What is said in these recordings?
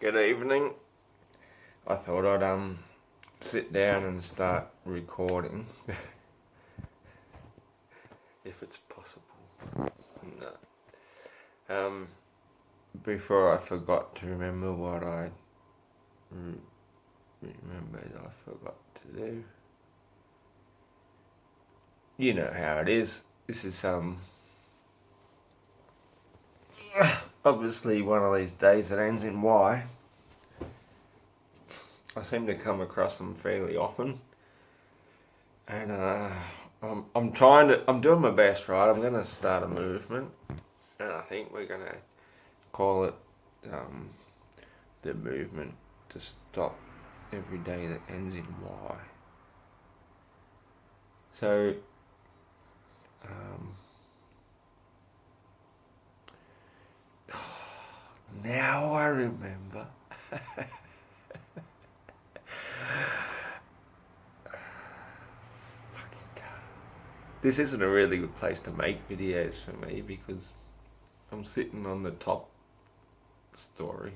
Good evening. I thought I'd sit down and start recording if it's possible. No. Before I forgot to remember what I remembered I forgot to do. You know how it is. This is obviously one of these days that ends in Y. I seem to come across them fairly often, and I'm doing my best, right? I'm gonna start a movement, and I think we're gonna call it the movement to stop every day that ends in Y. So now I remember. This isn't a really good place to make videos for me because I'm sitting on the top story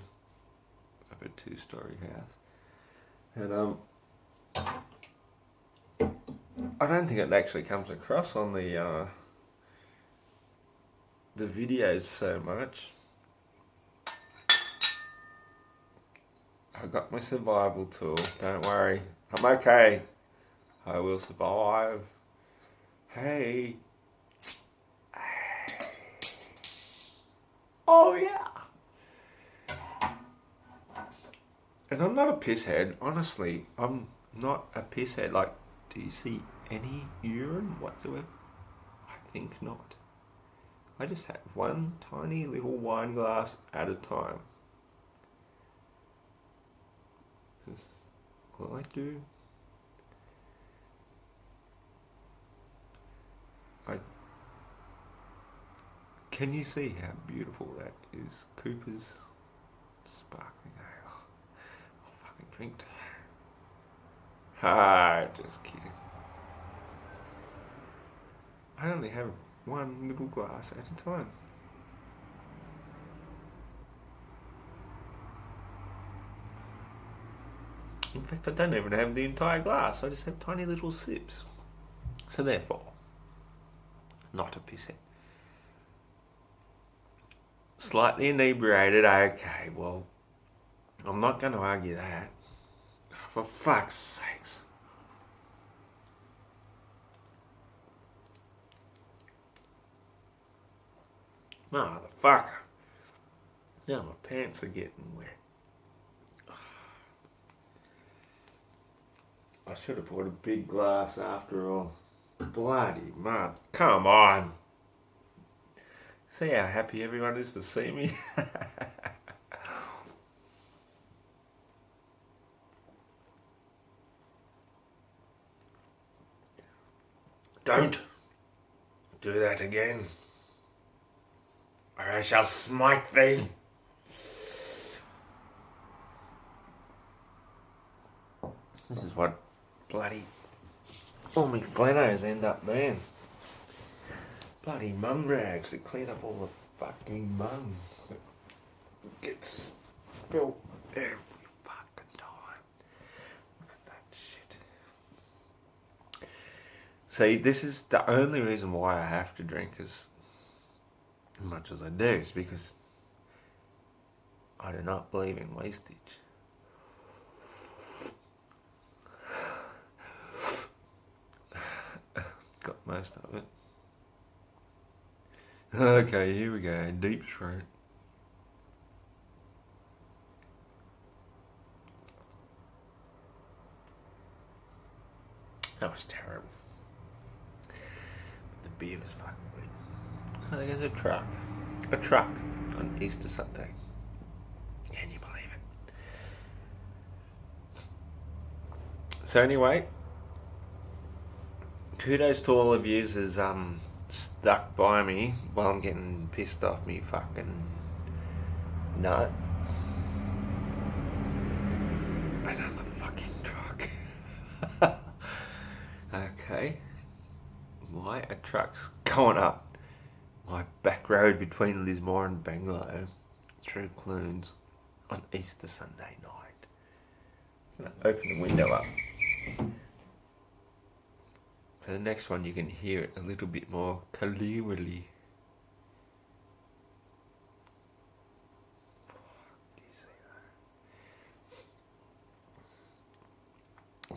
of a 2-story house, and I don't think it actually comes across on the videos so much. I got my survival tool. Don't worry, I'm okay. I will survive. Hey. Oh yeah. And I'm not a pisshead. Honestly, I'm not a pisshead. Like, do you see any urine whatsoever? I think not. I just have one tiny little wine glass at a time. This is what I do. Can you see how beautiful that is? Cooper's sparkling ale. I'll fucking drink to that. Ah, just kidding. I only have one little glass at a time. In fact, I don't even have the entire glass. I just have tiny little sips. So therefore, not a pisshead. Slightly inebriated, okay, well, I'm not going to argue that. For fuck's sakes. Motherfucker. Now my pants are getting wet. I should have bought a big glass after all. Bloody mud. Come on. See how happy everyone is to see me? Don't do that again, or I shall smite thee. This is what bloody all me flenos end up being. Bloody mung rags that clean up all the fucking mung that gets spilled every fucking time. Look at that shit. See, this is the only reason why I have to drink as much as I do, is because I do not believe in wastage. Got most of it. Okay, here we go. Deep throat. That was terrible. The beer was fucking good. I think there's a truck. A truck on Easter Sunday. Can you believe it? So anyway, kudos to all of yous as stuck by me while I'm getting pissed off me fucking nut. Another fucking truck. Okay. Why are trucks going up my back road between Lismore and Bangalow through Clunes on Easter Sunday night. Open the window up. So the next one you can hear it a little bit more clearly.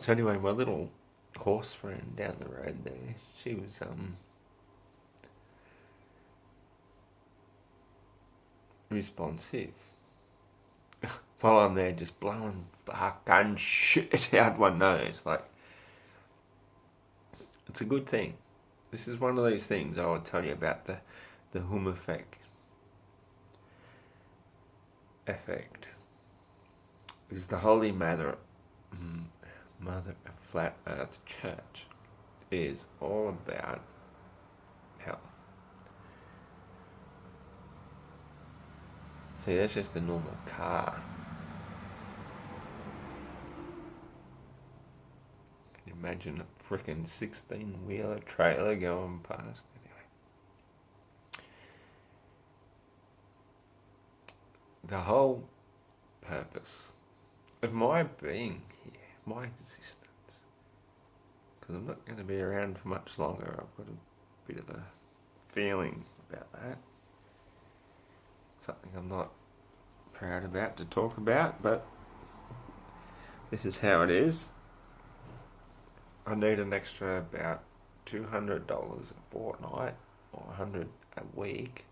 So anyway, my little horse friend down the road there, she was responsive. While I'm there just blowing fucking shit out my nose, like, it's a good thing. This is one of these things I will tell you about, the hum effect. Is the Holy Mother of Flat Earth Church is all about health. See, that's just a normal car. Can you imagine a frickin' 16-wheeler trailer going past? Anyway. The whole purpose of my being here, my existence, because I'm not going to be around for much longer. I've got a bit of a feeling about that. Something I'm not proud about to talk about, but this is how it is. I need an extra about $200 a fortnight or $100 a week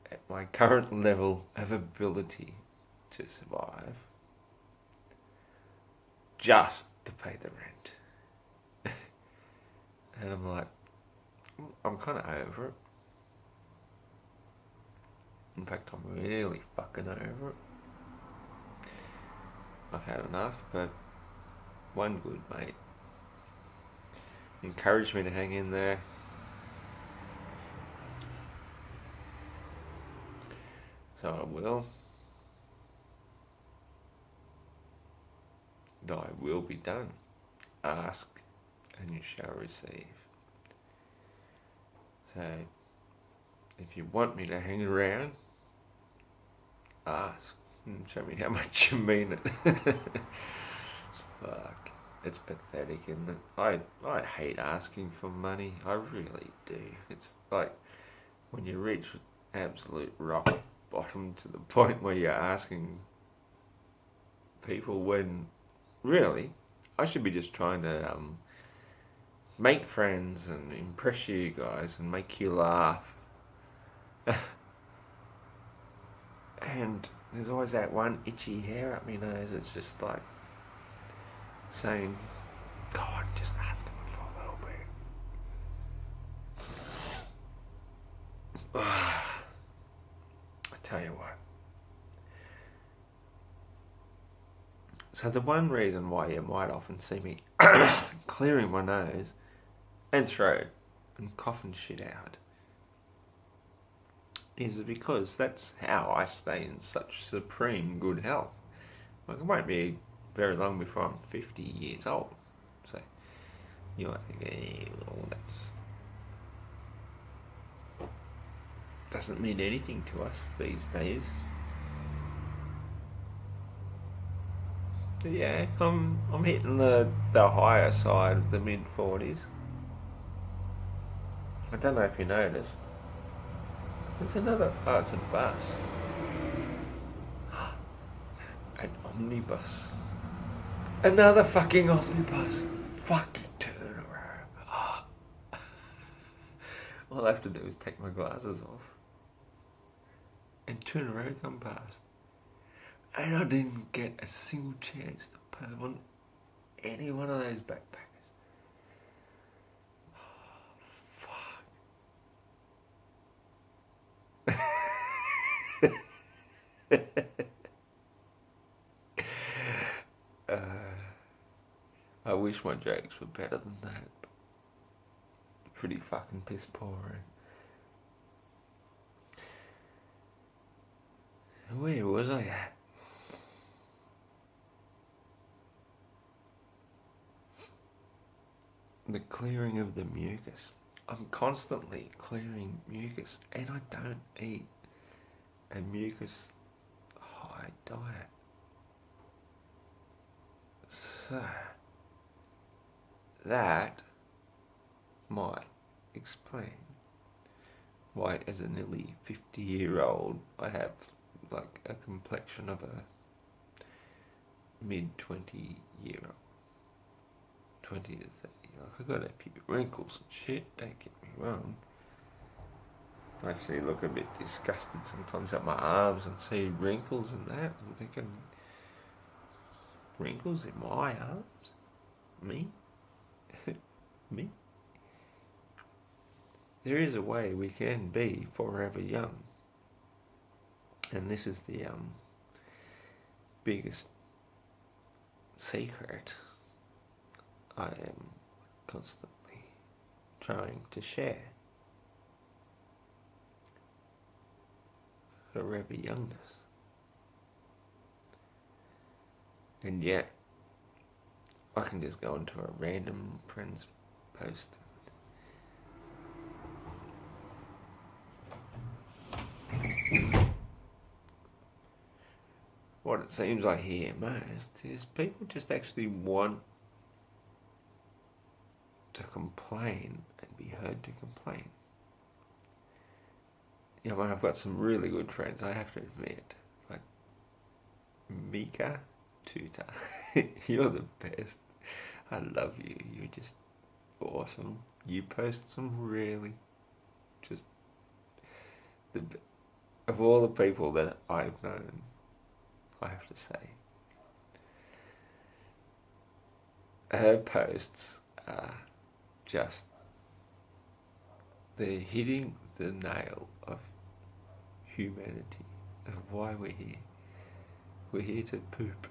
at my current level of ability to survive, just to pay the rent. And I'm like, I'm kind of over it. In fact, I'm really fucking over it. I've had enough, but one good mate encouraged me to hang in there. So I will. Thy will be done. Ask and you shall receive. So, if you want me to hang around, ask and show me how much you mean it. Fuck. It's pathetic, isn't it? I hate asking for money. I really do. It's like when you reach absolute rock bottom to the point where you're asking people when really I should be just trying to make friends and impress you guys and make you laugh. And there's always that one itchy hair up my nose. It's just like saying, God, just ask him for a little bit. I tell you what. So the one reason why you might often see me clearing my nose and throat and coughing shit out is because that's how I stay in such supreme good health. Like, it won't be very long before I'm 50 years old. So you might think, hey, well, doesn't mean anything to us these days. But yeah, I'm hitting the higher side of the mid-40s. I don't know if you noticed. There's another... Oh, it's a bus. An omnibus. Another fucking omnibus. Fucking turn around. All I have to do is take my glasses off and turn around and come past. And I didn't get a single chance to perv on any one of those backpackers. Oh, fuck. I wish my jokes were better than that. Pretty fucking piss poor. Where was I at? The clearing of the mucus. I'm constantly clearing mucus and I don't eat a mucus diet. So, that might explain why, as a nearly 50-year-old, I have like a complexion of a mid-20-year-old. 20 to 30. Like, I got a few wrinkles and shit, don't get me wrong. I actually look a bit disgusted sometimes at my arms and see wrinkles and that. I'm thinking, wrinkles in my arms? Me? Me? There is a way we can be forever young. And this is the biggest secret I am constantly trying to share. Forever youngness. And yet, I can just go into a random friend's post. What it seems I hear most is people just actually want to complain and be heard to complain. You know, I've got some really good friends, I have to admit. Like Mkay, Tutor. You're the best. I love you. You're just awesome. You post some really just of all the people that I've known, I have to say, her posts are just, they're hitting the nail of humanity, of why we're here. We're here to poop.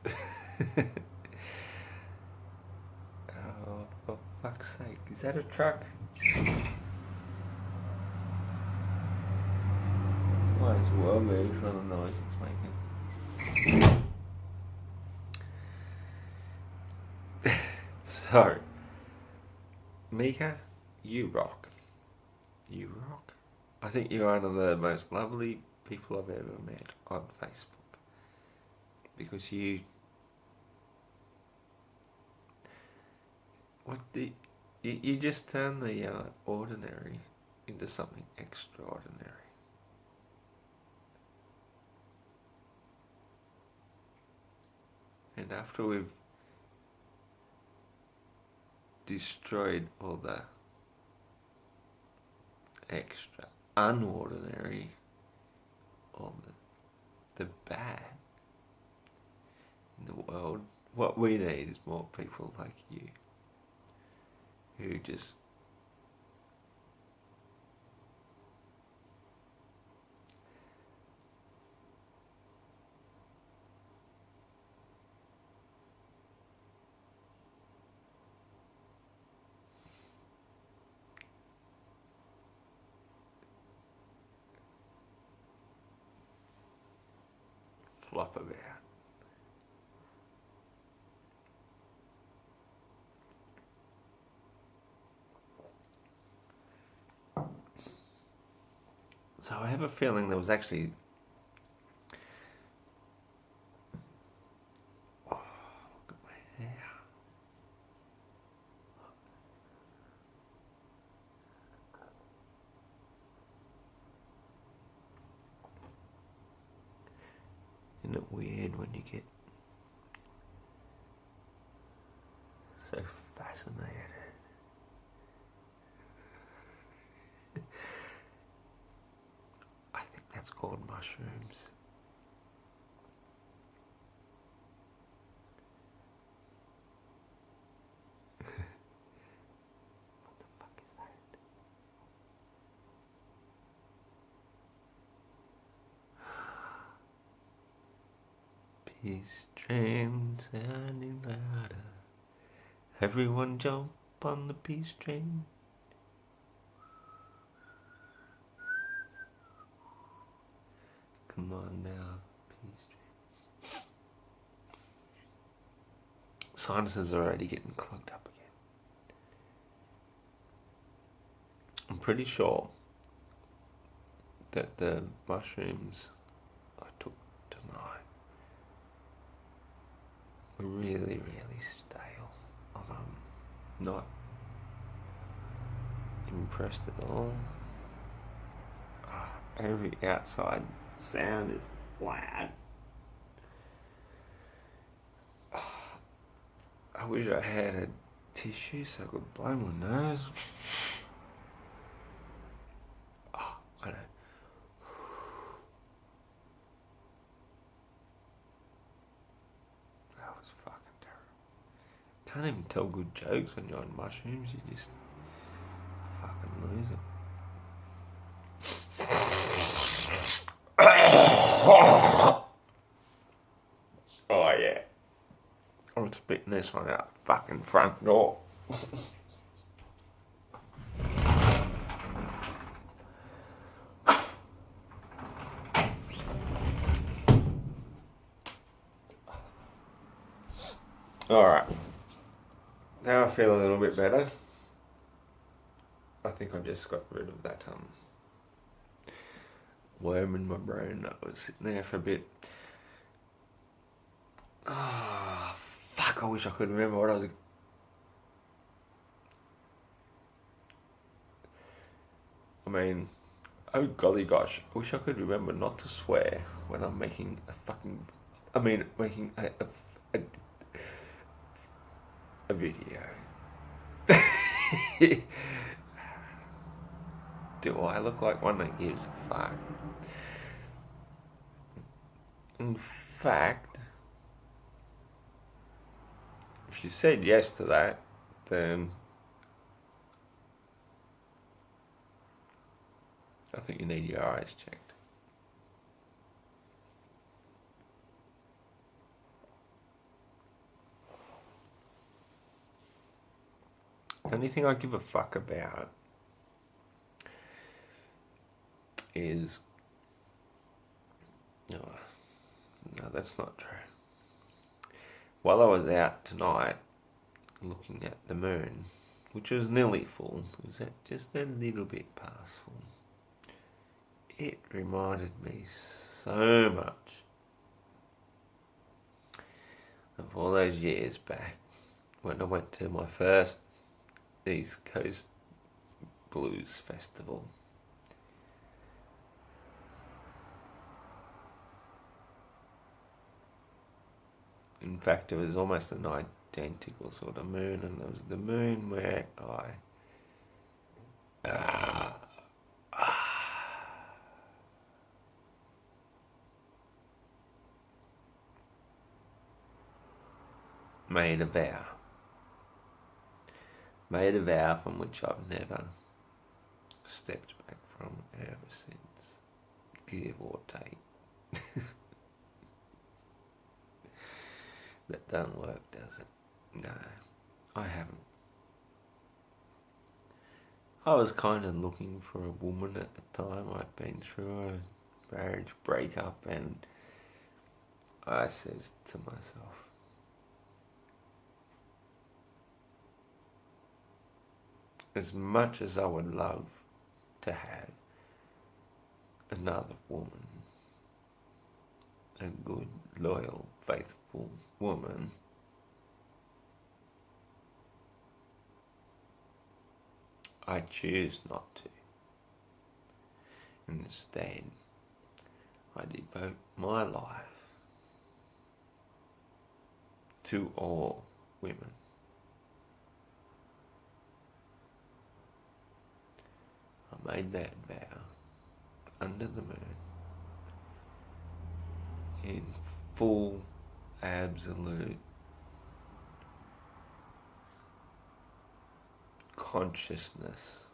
Oh, for fuck's sake. Is that a truck? Might as well be for the noise it's making. So, Mika, you rock. You rock. I think you're one of the most lovely people I've ever met on Facebook. Because you just turn the ordinary into something extraordinary. And after we've destroyed all the extra, unordinary, all the bad in the world, what we need is more people like you who just flop about. So I have a feeling there was actually... Oh, look at my hair. Isn't it weird when you get so fascinated? I think that's called mushrooms. What the fuck is that? Peace train sounding louder. Everyone jump on the peace train. Come on now, peace train. Sinuses are already getting clogged up again. I'm pretty sure that the mushrooms I took tonight were really, really stale. I'm not impressed at all. Every outside sound is loud. I wish I had a tissue so I could blow my nose. I know. That was fucking terrible. Can't even tell good jokes when you're on mushrooms. You just fucking lose it. Oh yeah. I'm spitting this one out the fucking front door. Alright. Now I feel a little bit better. I think I just got rid of that worm in my brain that was sitting there for a bit. Fuck, I wish I could remember what I was... I mean, oh golly gosh, I wish I could remember not to swear when I'm making a fucking... making a video. Do I look like one that gives a fuck? In fact, if you said yes to that, then I think you need your eyes checked. The only thing I give a fuck about is... No, that's not true. While I was out tonight looking at the moon, which was nearly full, it was just a little bit past full, it reminded me so much of all those years back when I went to my first East Coast Blues Festival. In fact, it was almost an identical sort of moon, and there was the moon where I made a vow. Made a vow from which I've never stepped back from ever since, give or take. That doesn't work, does it? No, I haven't. I was kind of looking for a woman at the time. I'd been through a marriage breakup, and I says to myself, as much as I would love to have another woman, a good, loyal, faithful woman, I choose not to. Instead, I devote my life to all women. I made that vow under the moon in full, absolute consciousness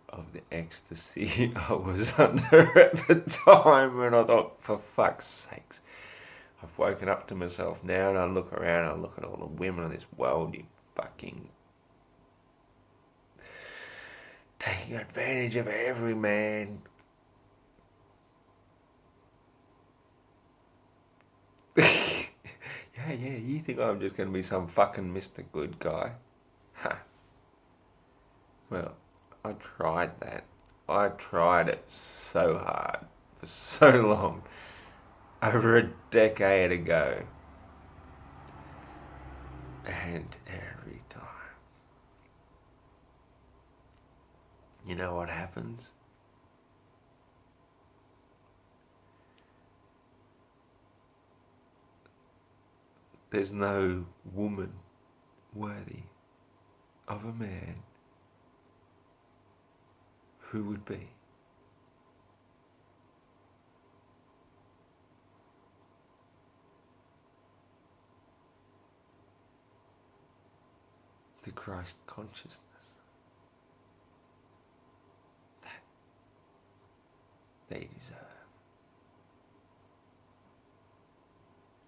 of the ecstasy I was under at the time, and I thought, for fuck's sakes, I've woken up to myself now, and I look around and I look at all the women in this world, you fucking taking advantage of every man. Yeah, you think I'm just going to be some fucking Mr. Good guy? Ha. Well, I tried that. I tried it so hard, for so long, over a decade ago. And every time, you know what happens? There's no woman worthy of a man who would be. The Christ consciousness that they deserve.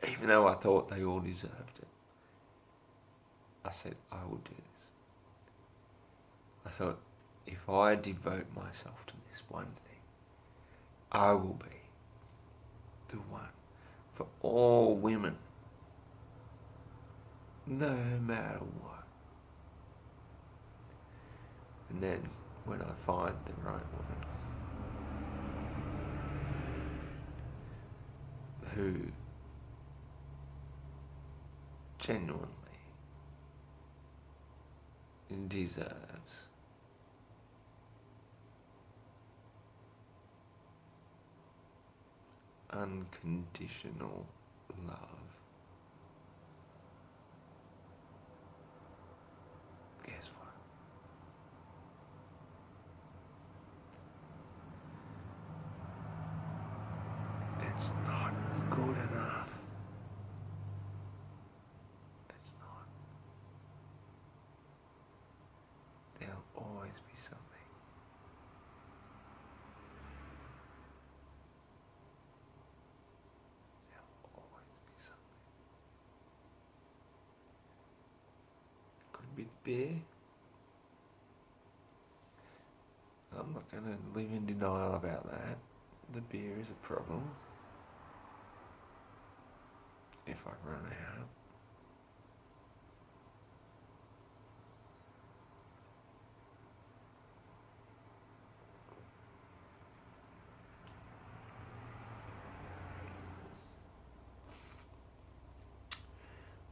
Even though I thought they all deserved it, I said, I will do this. I thought, if I devote myself to this one thing, I will be the one for all women, no matter what. And then when I find the right woman who genuinely deserves unconditional love, guess what? It's not good enough. It's not. There'll always be something. There'll always be something. Could be the beer. I'm not going to live in denial about that. The beer is a problem. If I run out.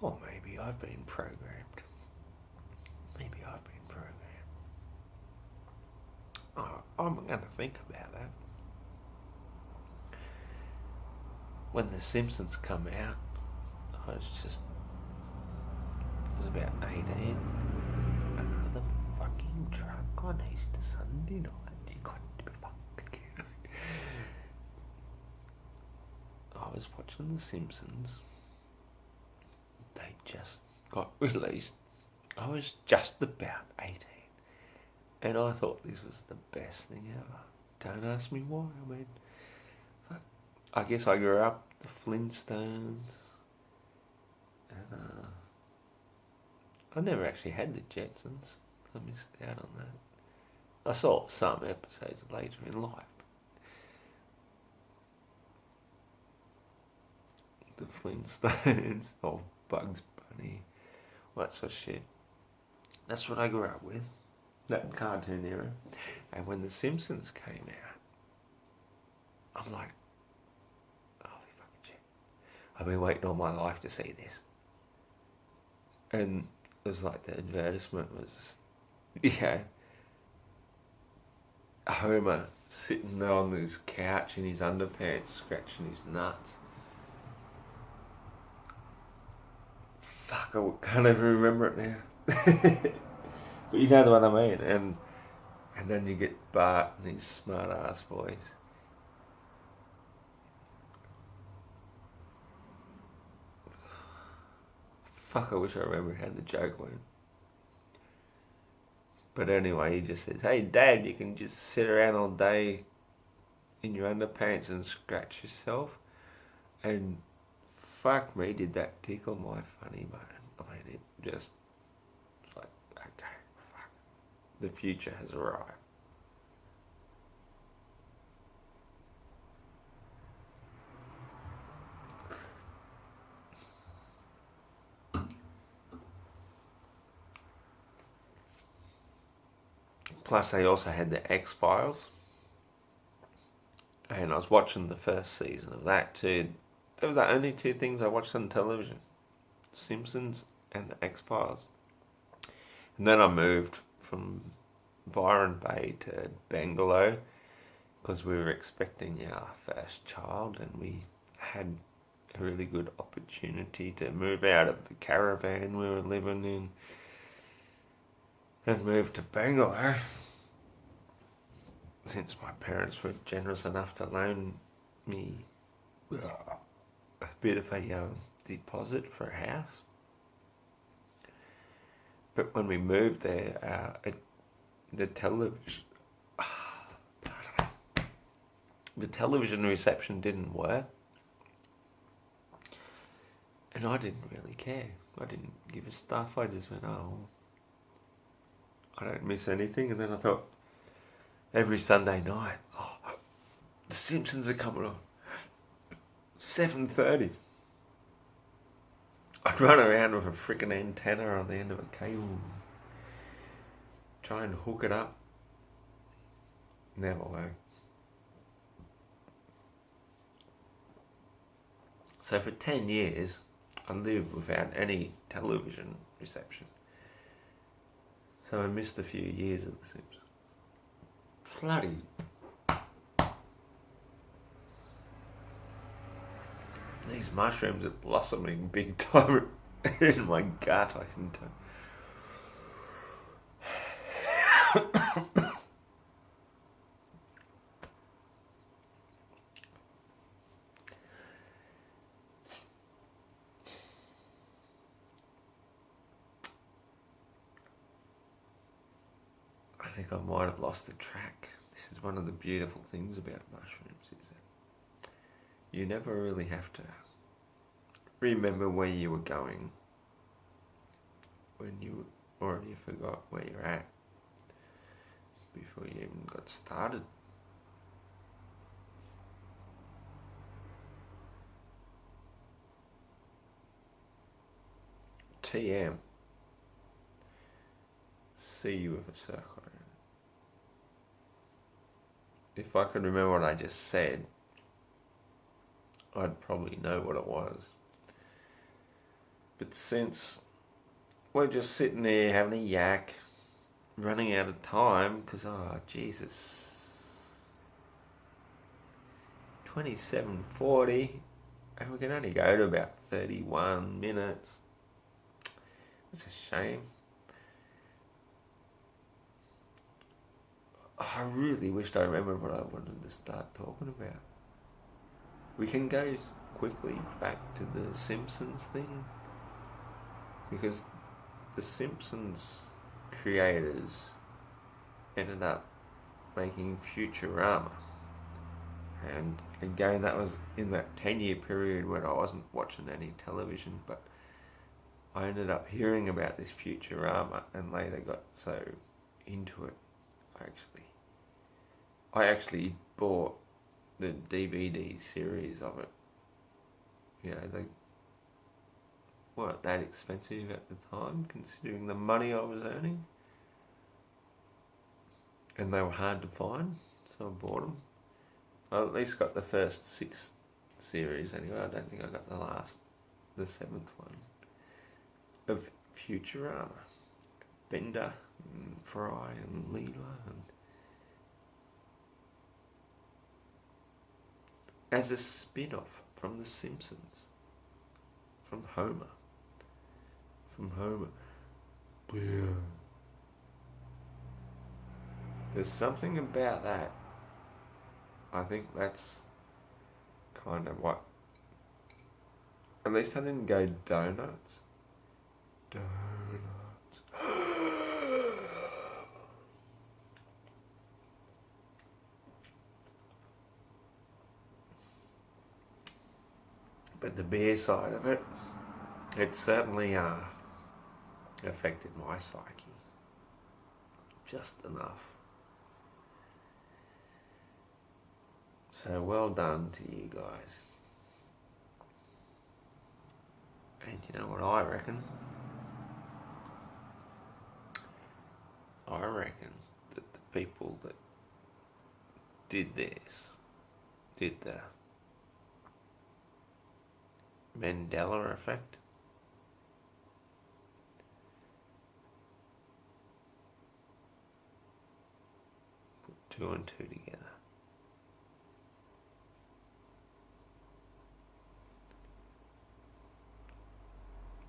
Or maybe I've been programmed. Maybe I've been programmed. Oh, I'm going to think about that. When The Simpsons come out, I was about 18. Another fucking drunk on Easter Sunday night. You got to be fucking kidding me. I was watching The Simpsons. They just got released. I was just about 18. And I thought this was the best thing ever. Don't ask me why. I mean, fuck. I guess I grew up the Flintstones. And I never actually had the Jetsons. I missed out on that. I saw some episodes later in life. The Flintstones, or Bugs Bunny, all that sort of shit. That's what I grew up with. That cartoon era. And when The Simpsons came out, I'm like, holy fucking shit. I've been waiting all my life to see this. And it was like the advertisement was, Homer sitting there on his couch in his underpants, scratching his nuts. Fuck, I can't even remember it now. But you know the one I mean. And then you get Bart and his smart ass voice. Fuck, I wish I remember how the joke went. But anyway, he just says, hey Dad, you can just sit around all day in your underpants and scratch yourself. And fuck me, did that tickle my funny bone. I mean, it just, like, okay, fuck. The future has arrived. Plus, they also had the X-Files. And I was watching the first season of that too. They were the only two things I watched on television. Simpsons and the X-Files. And then I moved from Byron Bay to Bangalore because we were expecting our first child, and we had a really good opportunity to move out of the caravan we were living in and move to Bangalore, since my parents were generous enough to loan me a bit of a deposit for a house. But when we moved there, the television reception didn't work, and I didn't really care. I didn't give a stuff. I just went, oh, I don't miss anything. And then I thought, every Sunday night, oh, The Simpsons are coming on 7:30. I'd run around with a freaking antenna on the end of a cable, try and hook it up. Never worked. So for 10 years, I lived without any television reception. So I missed a few years of The Simpsons. Bloody. These mushrooms are blossoming big time in my gut, I can tell. I think I might have lost the track. This is one of the beautiful things about mushrooms, is that you never really have to remember where you were going when you already forgot where you're at before you even got started. TM. See you with a circle. If I could remember what I just said, I'd probably know what it was. But since we're just sitting there having a yak, running out of time, because, oh, Jesus, 27:40, and we can only go to about 31 minutes. It's a shame. I really wished I remembered what I wanted to start talking about. We can go quickly back to the Simpsons thing, because the Simpsons creators ended up making Futurama. And again, that was in that 10-year period when I wasn't watching any television, but I ended up hearing about this Futurama and later got so into it. I actually bought the DVD series of it. You know, they weren't that expensive at the time, considering the money I was earning. And they were hard to find, so I bought them. I at least got the first 6 series anyway. I don't think I got the 7th one of Futurama. Bender and Fry and Leela, and as a spin-off from The Simpsons, from Homer. Yeah. There's something about that. I think that's kind of what, at least I didn't go donuts. But the beer side of it, it certainly affected my psyche just enough. So well done to you guys. And you know what I reckon? I reckon that the people that did this, did the Mandela effect, Two and two together.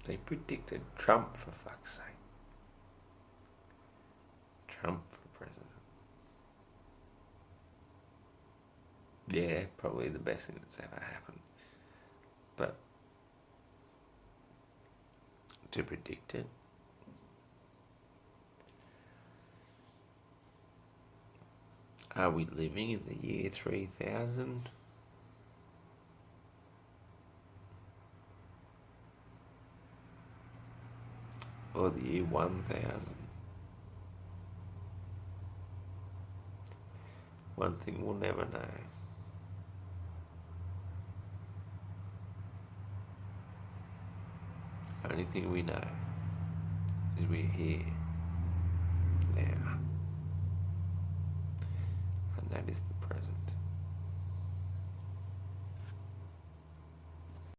They predicted Trump, for fuck's sake. Trump for president. Yeah, probably the best thing that's ever happened. But to predict it, are we living in the year 3000? Or the year 1000? One thing we'll never know. Only thing we know is we're here now. And that is the present.